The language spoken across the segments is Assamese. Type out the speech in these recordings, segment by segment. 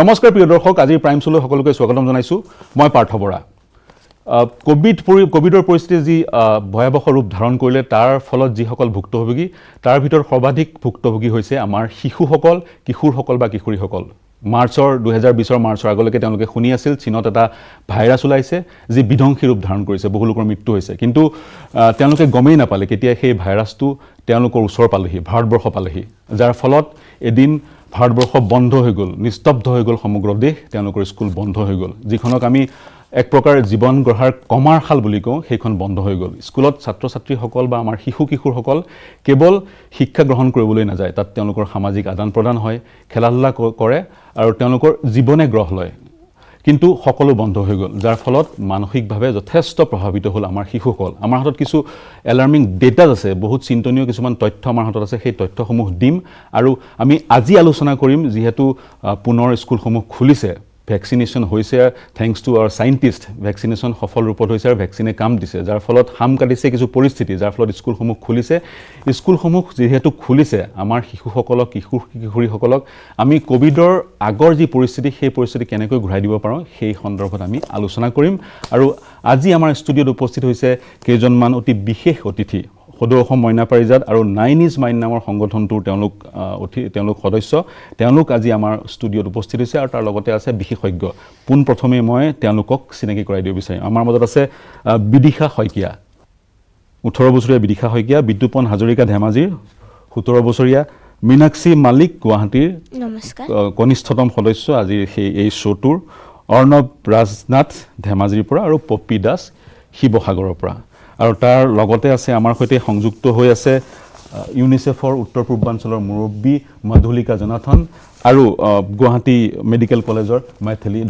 নমস্কাৰ প্ৰিয় দৰ্শক, আজিৰ প্ৰাইম শ্ব'লৈ সকলোকে স্বাগতম জনাইছোঁ। মই পাৰ্থ বৰা। কোভিডৰ পৰিস্থিতি যি ভয়াৱহ ৰূপ ধাৰণ কৰিলে তাৰ ফলত যিসকল ভুক্তভোগী তাৰ ভিতৰত সৰ্বাধিক ভুক্তভোগী হৈছে আমাৰ শিশুসকল, কিশোৰসকল বা কিশোৰীসকল। 2020 মাৰ্চৰ আগলৈকে তেওঁলোকে শুনি আছিল চীনত এটা ভাইৰাছ ওলাইছে যি বিধ্বংসী ৰূপ ধাৰণ কৰিছে, বহু লোকৰ মৃত্যু হৈছে। কিন্তু তেওঁলোকে গমেই নাপালে কেতিয়া সেই ভাইৰাছটো তেওঁলোকৰ ওচৰ পালেহি, ভাৰতবৰ্ষ পালেহি, যাৰ ফলত এদিন ভাৰতবৰ্ষ বন্ধ হৈ গ'ল, নিস্তব্ধ হৈ গ'ল সমগ্ৰ দেশ, তেওঁলোকৰ স্কুল বন্ধ হৈ গ'ল। যিখনক আমি এক প্ৰকাৰ জীৱন গঢ়াৰ কমাৰশাল বুলি কওঁ, সেইখন বন্ধ হৈ গ'ল। স্কুলত ছাত্ৰ ছাত্ৰীসকল বা আমাৰ শিশু কিশোৰসকল কেৱল শিক্ষা গ্ৰহণ কৰিবলৈ নাযায়, তাত তেওঁলোকৰ সামাজিক আদান প্ৰদান হয়, খেলা ধূলা কৰে আৰু তেওঁলোকৰ জীৱনে গ্ৰহ লয়। কিন্তু সকলো বন্ধ হৈ গ'ল, যাৰ ফলত মানসিকভাৱে যথেষ্ট প্ৰভাৱিত হ'ল আমাৰ শিশুসকল। আমাৰ হাতত কিছু এলাৰ্মিং ডেটা আছে, বহুত চিন্তনীয় কিছুমান তথ্য আমাৰ হাতত আছে, সেই তথ্যসমূহ দিম আৰু আমি আজি আলোচনা কৰিম। যিহেতু পুনৰ স্কুলসমূহ খুলিছে, ভেকচিনেশ্যন হৈছে, thanks to our scientist, vaccination সফল ৰূপত হৈছে আৰু ভেকচিনে কাম দিছে, যাৰ ফলত হাম কাটিছে কিছু পৰিস্থিতি, যাৰ ফলত স্কুলসমূহ খুলিছে। স্কুলসমূহ যিহেতু খুলিছে, আমাৰ শিশুসকলক, কিশোৰীসকলক আমি কোভিডৰ আগৰ যি পৰিস্থিতি, সেই পৰিস্থিতি কেনেকৈ ঘূৰাই দিব পাৰোঁ সেই সন্দৰ্ভত আমি আলোচনা কৰিম। আৰু আজি আমাৰ ষ্টুডিঅ'ত উপস্থিত হৈছে কেইজনমান অতি বিশেষ অতিথি। সদৌ অসম মইনা পাৰিজাত আৰু 9 is Mine নামৰ সংগঠনটোৰ তেওঁলোক সদস্য। তেওঁলোক আজি আমাৰ ষ্টুডিঅ'ত উপস্থিত হৈছে আৰু তাৰ লগতে আছে বিশেষজ্ঞ। পোনপ্ৰথমে মই তেওঁলোকক চিনাকি কৰাই দিব বিচাৰিম। আমাৰ মাজত আছে বিদিশা শইকীয়া, 18 বছৰীয়া বিদিশা শইকীয়া, বিদ্যুপন হাজৰিকা ধেমাজিৰ 17 বছৰীয়া, মীনাক্ষী মালিক গুৱাহাটীৰ কনিষ্ঠতম সদস্য আজিৰ এই শ্ব'টোৰ, অৰ্ণৱ ৰাজনাথ ধেমাজিৰ পৰা আৰু পপী দাস শিৱসাগৰৰ পৰা। আৰু তাৰ লগতে আছে আমাৰ সৈতে সংযুক্ত হৈ আছে ইউনিচেফৰ উত্তৰ পূৰ্বাঞ্চলৰ মুৰব্বী মধুলিকা জনাথন আৰু গুৱাহাটী মেডিকেল কলেজৰ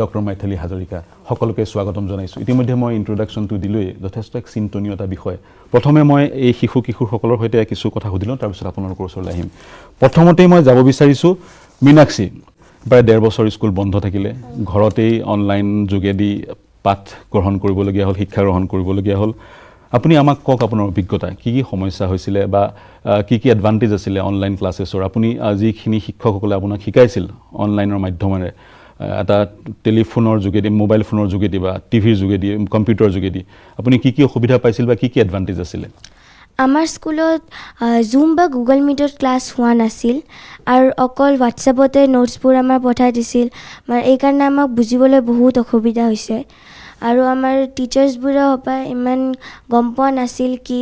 ডক্টৰ মাইথিলী হাজৰিকা। সকলোকে স্বাগতম জনাইছোঁ। ইতিমধ্যে মই ইন্ট্ৰডাকশ্যনটো দিলোঁৱেই, যথেষ্ট এক চিন্তনীয় এটা বিষয়। প্ৰথমে মই এই শিশু কিশোৰসকলৰ সৈতে কিছু কথা সুধিলোঁ, তাৰপিছত আপোনালোকৰ ওচৰলৈ আহিম। প্ৰথমতেই মই যাব বিচাৰিছোঁ মীনাক্ষী, প্ৰায় 1.5 বছৰ স্কুল বন্ধ থাকিলে, ঘৰতেই অনলাইন যোগেদি পাঠ গ্ৰহণ কৰিবলগীয়া হ'ল, শিক্ষা গ্ৰহণ কৰিবলগীয়া হ'ল। আপুনি আমাক কওক আপোনাৰ অভিজ্ঞতা, কি কি সমস্যা হৈছিলে বা কি কি এডভান্টেজ আছিলে অনলাইন ক্লাছেছৰ? আপুনি যিখিনি শিক্ষকসকলে আপোনাক শিকাইছিল অনলাইনৰ মাধ্যমেৰে, এটা টেলিফোনৰ যোগেদি, মোবাইল ফোনৰ যোগেদি বা টিভিৰ যোগেদি, কম্পিউটাৰৰ যোগেদি, আপুনি কি কি অসুবিধা পাইছিল বা কি কি এডভান্টেজ আছিলে? আমাৰ স্কুলত জুম বা গুগল মিটত ক্লাছ হোৱা নাছিল আৰু অকল হোৱাটছএপতে নোটছবোৰ আমাৰ পঠাই দিছিল। এইকাৰণে আমাক বুজিবলৈ বহুত অসুবিধা হৈছে আৰু আমাৰ টিচাৰ্ছবোৰে ইমান গম পোৱা নাছিল কি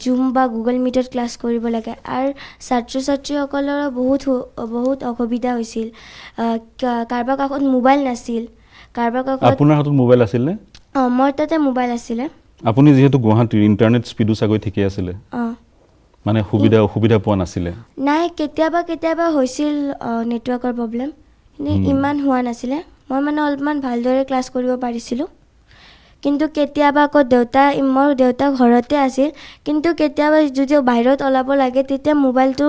জুম বা গুগল মিটত ক্লাছ কৰিব লাগে। আৰু ছাত্ৰ ছাত্ৰীসকলৰো বহুত অসুবিধা হৈছিল। কাৰোবাৰ কাষত মোবাইল নাছিল, কাৰোবাৰ কাষত। আপোনাৰ হাতত মোবাইল আছিল নে? মোৰ তাতে মোবাইল আছিলে। আপুনি যিহেতু গুৱাহাটীৰ, ইণ্টাৰনেট স্পীডো চাগৈ ঠিকে আছিলে, মানে অসুবিধা পোৱা নাছিলে? নাই, কেতিয়াবা হৈছিল নেটৱৰ্কৰ প্ৰব্লেম, কিন্তু ইমান হোৱা নাছিলে। মই অলপমান ভালদৰে ক্লাছ কৰিব পাৰিছিলোঁ। কিন্তু কেতিয়াবা আকৌ মোৰ দেউতা ঘৰতে আছিল, কিন্তু কেতিয়াবা যদি বাহিৰত ওলাব লাগে তেতিয়া মোবাইলটো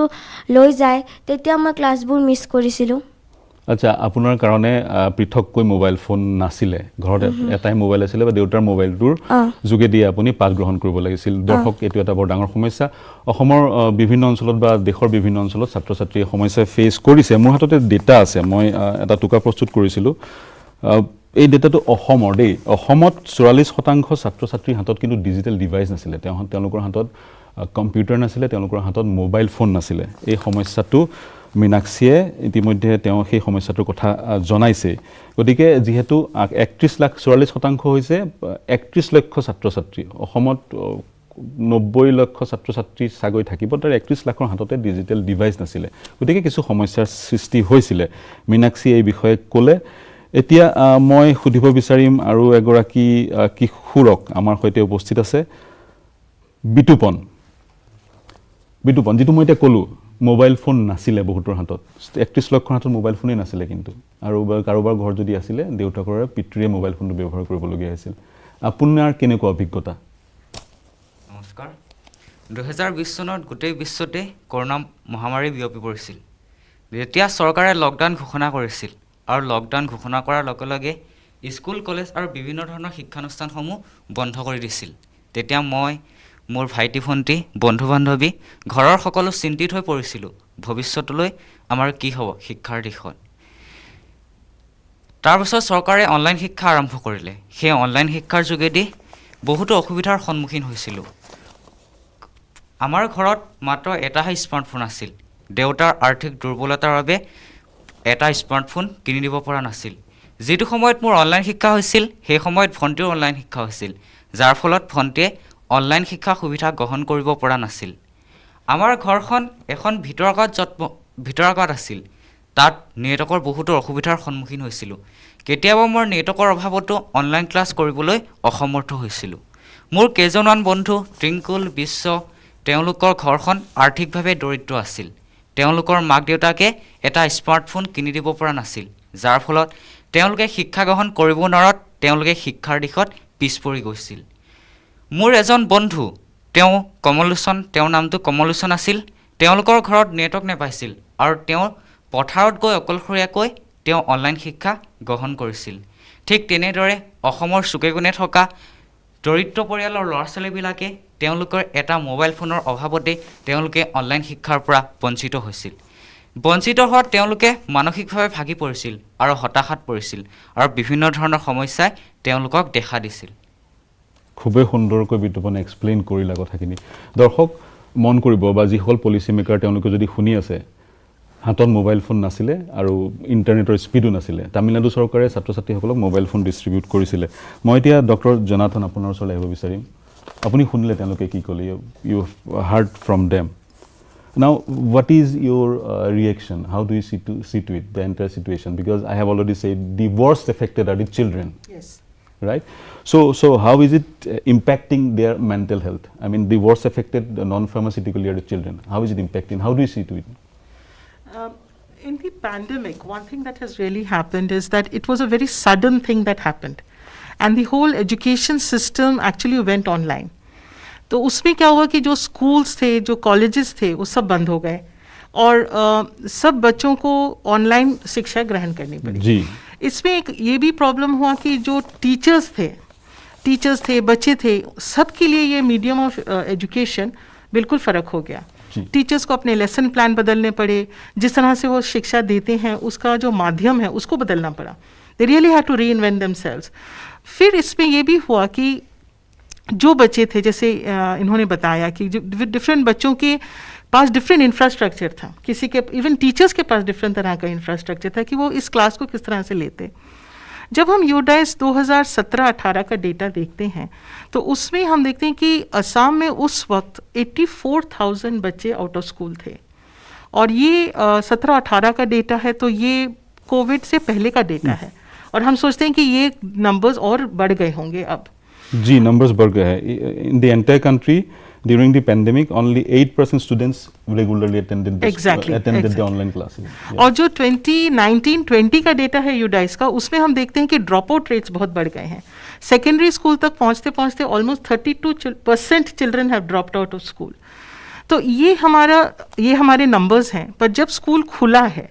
লৈ যায়, তেতিয়া মই ক্লাছবোৰ মিছ কৰিছিলোঁ। আচ্ছা, আপোনাৰ কাৰণে পৃথককৈ মোবাইল ফোন নাছিলে, ঘৰত এটাই মোবাইল আছিলে বা দেউতাৰ মোবাইলটোৰ যোগেদি আপুনি পাঠ গ্ৰহণ কৰিব লাগিছিল। দৰ্শক, এইটো এটা বৰ ডাঙৰ সমস্যা। অসমৰ বিভিন্ন অঞ্চলত বা দেশৰ বিভিন্ন অঞ্চলত ছাত্ৰ ছাত্ৰীয়ে সমস্যা ফেচ কৰিছে। মোৰ হাততে ডেটা আছে, মই এটা টোকা প্ৰস্তুত কৰিছিলোঁ। এই ডেটাটো অসমৰ দেই। অসমত 44% ছাত্ৰ ছাত্ৰীৰ হাতত কিন্তু ডিজিটেল ডিভাইচ নাছিলে, তেওঁলোকৰ হাতত কম্পিউটাৰ নাছিলে, তেওঁলোকৰ হাতত মোবাইল ফোন নাছিলে। এই সমস্যাটো মীনাক্ষীয়ে ইতিমধ্যে সেই সমস্যাটোৰ কথা জনাইছে। গতিকে যিহেতু 44% হৈছে 31 লক্ষ ছাত্ৰ ছাত্ৰী, অসমত 90 লক্ষ ছাত্ৰ ছাত্ৰী চাগৈ থাকিব, তাৰ 31 লাখৰ হাততে ডিজিটেল ডিভাইচ নাছিলে। গতিকে কিছু সমস্যাৰ সৃষ্টি হৈছিলে, মীনাক্ষীয়ে এই বিষয়ে ক'লে। এতিয়া মই সুধিব বিচাৰিম আৰু এগৰাকী কিশোৰক, আমাৰ সৈতে উপস্থিত আছে বিতুপন, যিটো মই এতিয়া ক'লোঁ মোবাইল ফোন নাছিলে বহুতৰ হাতত, 31 লক্ষৰ হাতত মোবাইল ফোনেই নাছিলে। কিন্তু আৰু কাৰোবাৰ ঘৰত যদি আছিলে, দেউতাকৰে পিতৃয়ে মোবাইল ফোনটো ব্যৱহাৰ কৰিবলগীয়া হৈছিল। আপোনাৰ কেনেকুৱা অভিজ্ঞতা? নমস্কাৰ। 2020 চনত গোটেই বিশ্বতে কৰোণা মহামাৰী বিয়পি পৰিছিল। যেতিয়া চৰকাৰে লকডাউন ঘোষণা কৰিছিল আৰু লকডাউন ঘোষণা কৰাৰ লগে লগে স্কুল, কলেজ আৰু বিভিন্ন ধৰণৰ শিক্ষানুষ্ঠানসমূহ বন্ধ কৰি দিছিল, তেতিয়া মই, মোৰ ভাইটি ভণ্টি, বন্ধু বান্ধৱী, ঘৰৰ সকলো চিন্তিত হৈ পৰিছিলোঁ ভৱিষ্যতলৈ আমাৰ কি হ'ব শিক্ষাৰ দিশত। তাৰপিছত চৰকাৰে অনলাইন শিক্ষা আৰম্ভ কৰিলে সেই অনলাইন শিক্ষাৰ যোগেদি বহুতো অসুবিধাৰ সন্মুখীন হৈছিলোঁ আমাৰ ঘৰত মাত্ৰ এটাহে স্মাৰ্টফোন আছিল দেউতাৰ আৰ্থিক দুৰ্বলতাৰ বাবে এটা স্মাৰ্টফোন কিনি দিব পৰা নাছিল যেটো সময়ত মোৰ অনলাইন শিক্ষা হৈছিল সেই সময়ত ভণ্টিৰ অনলাইন শিক্ষা হৈছিল যাৰ ফলত ভণ্টিয়ে অনলাইন শিক্ষা সুবিধা গ্ৰহণ কৰিব পৰা নাছিল আমাৰ ঘৰখন এখন ভিতৰকাত আছিল তাত নেটৱৰ্কৰ বহুতো অসুবিধাৰ সন্মুখীন হৈছিলোঁ কেতিয়াবা মোৰ নেটৱৰ্কৰ অভাৱতো অনলাইন ক্লাছ কৰিবলৈ অসমৰ্থ হৈছিলোঁ মোৰ কেইজনমান বন্ধু ট্ৰিংকুল বিশ্ব তেওঁলোকৰ ঘৰখন আৰ্থিকভাৱে দৰিদ্ৰ আছিল তেওঁলোকৰ মাক দেউতাকে এটা স্মাৰ্টফোন কিনি দিব পৰা নাছিল যাৰ ফলত তেওঁলোকে শিক্ষা গ্ৰহণ কৰিব নোৱাৰত তেওঁলোকে শিক্ষাৰ দিশত পিছ পৰি গৈছিল মোৰ এজন বন্ধু তেওঁৰ নামটো কমলোচন আছিল তেওঁলোকৰ ঘৰত নেটৱৰ্ক নাপাইছিল আৰু তেওঁ পথাৰত গৈ অকলশৰীয়াকৈ তেওঁ অনলাইন শিক্ষা গ্ৰহণ কৰিছিল ঠিক তেনেদৰে অসমৰ চুকেগুনে থকা দৰিদ্ৰ পৰিয়ালৰ ল'ৰা ছোৱালীবিলাকে তেওঁলোকৰ এটা মোবাইল ফোনৰ অভাৱতে তেওঁলোকে অনলাইন শিক্ষাৰ পৰা বঞ্চিত হৈছিল বঞ্চিত হোৱাত তেওঁলোকে মানসিকভাৱে ভাগি পৰিছিল আৰু হতাশাত পৰিছিল আৰু বিভিন্ন ধৰণৰ সমস্যাই তেওঁলোকক দেখা দিছিল খুবেই সুন্দৰকৈ বিদ্যুৎপনে এক্সপ্লেইন কৰিলা কথাখিনি দৰ্শক মন কৰিব বা যিসকল পলিচি মেকাৰ তেওঁলোকে যদি শুনি আছে হাতত মোবাইল ফোন নাছিলে আৰু ইণ্টাৰনেটৰ স্পীডো নাছিলে তামিলনাডু চৰকাৰে ছাত্ৰ ছাত্ৰীসকলক মোবাইল ফোন ডিষ্ট্ৰিবিউট কৰিছিলে মই এতিয়া ডক্টৰ জনাথন আপোনাৰ ওচৰলৈ আহিব বিচাৰিম আপুনি শুনিলে তেওঁলোকে কি ক'লে you heard from them Now, what is your reaction? How do you see to it, the entire situation? Because I have already said the worst affected are the children. Yes. Right? So how is it impacting their mental health? I mean, the worst affected non-pharmaceutically are the children. How is it impacting? How do you see to it? In the pandemic, one thing that has really happened is that it was a very sudden thing that happened. And the whole education system actually went online. तो उसमें क्या हुआ कि जो स्कूल्स थे जो कॉलेजेस थे वो सब बंद हो गए और सब बच्चों को ऑनलाइन शिक्षा ग्रहण करनी पड़ी जी इसमें एक ये भी प्रॉब्लम हुआ कि जो टीचर्स थे बच्चे थे सबके लिए ये मीडियम ऑफ एजुकेशन बिल्कुल फ़र्क हो गया टीचर्स को अपने लेसन प्लान बदलने पड़े जिस तरह से वो शिक्षा देते हैं उसका जो माध्यम है उसको बदलना पड़ा they really have to reinvent themselves फिर इसमें ये भी हुआ कि जो बच्चे थे जैसे इन्होंने बताया कि जो डिफरेंट बच्चों के पास डिफरेंट इंफ्रास्ट्रक्चर था किसी के इवन टीचर्स के पास डिफरेंट तरह का इंफ्रास्ट्रक्चर था कि वो इस क्लास को किस तरह से लेते जब हम यूडाइस 2017-18 का डेटा देखते हैं तो उसमें हम देखते हैं कि असम में उस वक्त 84,000 बच्चे आउट ऑफ स्कूल थे और ये 17-18 का डेटा है तो ये कोविड से पहले का डेटा है और हम सोचते हैं कि ये नंबर्स और बढ़ गए होंगे अब जी numbers बढ़ गए हैं in the entire country during the pandemic only 8% students regularly attended the online classes और जो 2019-20 का डेटा है यूडाइस का उसमें हम देखते हैं कि ड्रॉप आउट रेट्स बहुत बढ़ गए हैं सेकेंडरी स्कूल तक पहुंचते almost 32% children have dropped out of school तो ये हमारे नंबर्स हैं पर जब स्कूल खुला है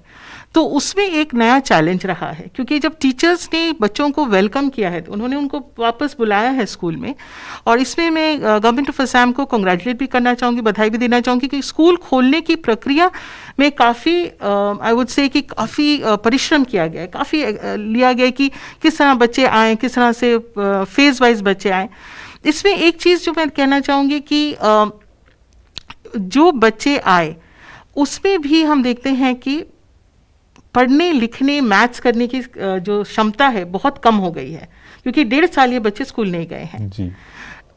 तो उसमें एक नया चैलेंज रहा है क्योंकि जब टीचर्स ने बच्चों को वेलकम किया है तो उन्होंने उनको वापस बुलाया है स्कूल में और इसमें मैं गवर्नमेंट ऑफ असम को कंग्रेचुलेट भी करना चाहूँगी बधाई भी देना चाहूँगी कि स्कूल खोलने की प्रक्रिया में काफ़ी आई वुड से कि काफ़ी परिश्रम किया गया है काफ़ी लिया गया कि किस तरह बच्चे आएँ किस तरह से फेज़ वाइज बच्चे आएँ इसमें एक चीज़ जो मैं कहना चाहूँगी कि जो बच्चे आए उसमें भी हम देखते हैं कि पढ़ने लिखने मैथ्स करने की जो क्षमता है बहुत कम हो गई है क्योंकि 1.5 साल ये बच्चे स्कूल नहीं गए हैं जी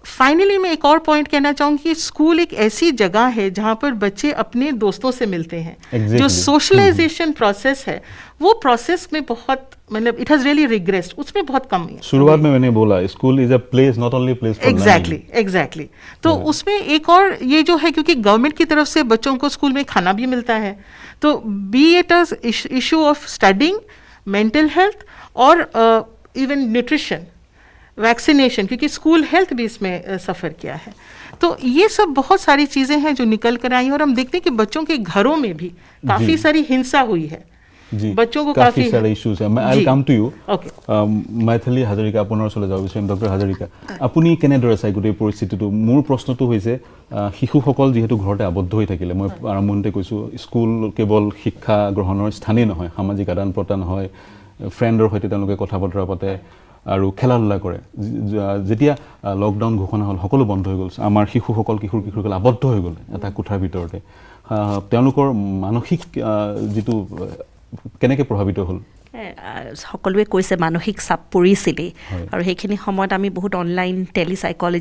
फाइनली मैं एक और पॉइंट कहना चाहूँगी कि स्कूल एक ऐसी जगह है जहाँ पर बच्चे अपने दोस्तों से मिलते हैं जो सोशलाइजेशन प्रोसेस है वो प्रोसेस में बहुत मतलब इट हैज़ रियली रिग्रेस्ड उसमें बहुत कम है शुरुआत में मैंने बोला school is a place not only place for exactly तो उसमें एक और ये जो है क्योंकि गवर्नमेंट की तरफ से बच्चों को स्कूल में खाना भी मिलता है तो B it a issue of studying mental health और इवन न्यूट्रिशन वैक्सीनेशन क्योंकि स्कूल हेल्थ भी इसमें सफ़र किया है तो ये सब बहुत सारी चीज़ें हैं जो निकल कर आई और हम देखते हैं कि बच्चों के घरों में भी काफ़ी सारी हिंसा हुई है जी बच्चों को काफी सारे इश्यूज है I will come to you okay Maithili Hazarika আপোনাৰ ওচৰলৈ যাব বিচাৰিম ডক্টৰ হাজৰিকা আপুনি কেনেদৰে চাই গোটেই পৰিস্থিতিটো মোৰ প্ৰশ্নটো হৈছে শিশুসকল যিহেতু ঘৰতে আবদ্ধ হৈ থাকিলে মই আৰম্ভণিতে কৈছোঁ স্কুল কেৱল শিক্ষা গ্ৰহণৰ স্থানেই নহয় সামাজিক আদান প্ৰদান হয় ফ্ৰেণ্ডৰ সৈতে তেওঁলোকে কথা বতৰা পাতে আৰু খেলা ধূলা কৰে। যেতিয়া লকডাউন ঘোষণা হ'ল, সকলো বন্ধ হৈ গ'ল, আমাৰ শিশুসকল কিশোৰসকল আবদ্ধ হৈ গ'ল এটা কোঠাৰ ভিতৰতে। তেওঁলোকৰ মানসিক যিটো কেনেকৈ প্ৰভাৱিত হ'ল? সকলোৱে কৈছে মানসিক চাপ পৰিছিলেই, আৰু সেইখিনি সময়ত আমি বহুত অনলাইন টেলিচাইকলজি